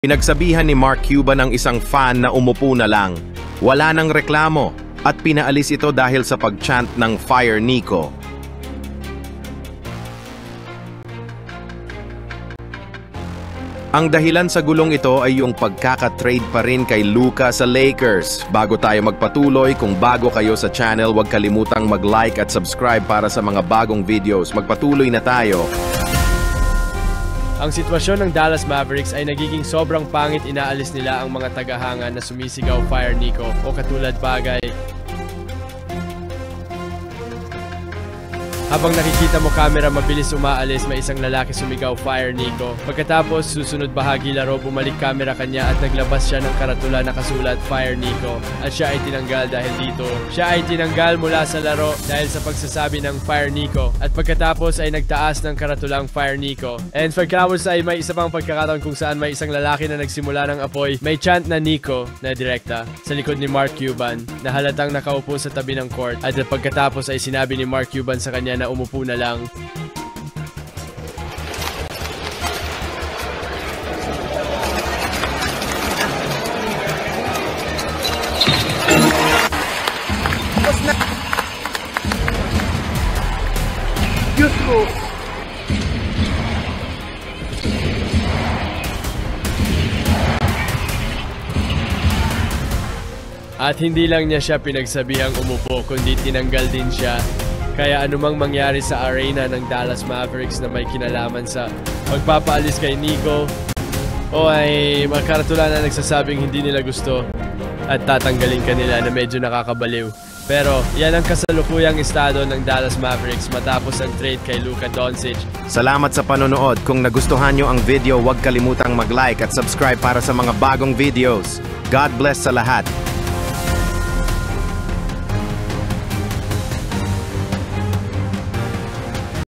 Pinagsabihan ni Mark Cuban ang isang fan na umupo na lang. Wala nang reklamo at pinaalis ito dahil sa pag-chant ng Fire Nico. Ang dahilan sa gulong ito ay yung pagkaka-trade pa rin kay Luka sa Lakers. Bago tayo magpatuloy, kung bago kayo sa channel, huwag kalimutang mag-like at subscribe para sa mga bagong videos. Magpatuloy na tayo. Ang sitwasyon ng Dallas Mavericks ay nagiging sobrang pangit, inaalis nila ang mga tagahanga na sumisigaw Fire Nico o katulad bagay. Habang nakikita mo camera mabilis umaalis, may isang lalaki sumigaw Fire Nico. Pagkatapos susunod bahagi laro, bumalik camera kanya at naglabas siya ng karatula na kasulat Fire Nico. At siya ay tinanggal dahil dito. Siya ay tinanggal mula sa laro dahil sa pagsasabi ng Fire Nico. At pagkatapos ay nagtaas ng karatulang Fire Nico. And pagkatapos ay may isa pang pagkakataon kung saan may isang lalaki na nagsimula ng apoy. May chant na Nico na direkta sa likod ni Mark Cuban na halatang nakaupo sa tabi ng court. At pagkatapos ay sinabi ni Mark Cuban sa kanya na umupo na lang. At hindi lang niya siya pinagsabihang umupo, kundi tinanggal din siya. Kaya anumang mangyari sa arena ng Dallas Mavericks na may kinalaman sa pagpapaalis kay Nico o ay makaratula na nagsasabing hindi nila gusto at tatanggalin kanila na medyo nakakabaliw. Pero yan ang kasalukuyang estado ng Dallas Mavericks matapos ang trade kay Luka Doncic. Salamat sa panonood. Kung nagustuhan nyo ang video, huwag kalimutang mag-like at subscribe para sa mga bagong videos. God bless sa lahat.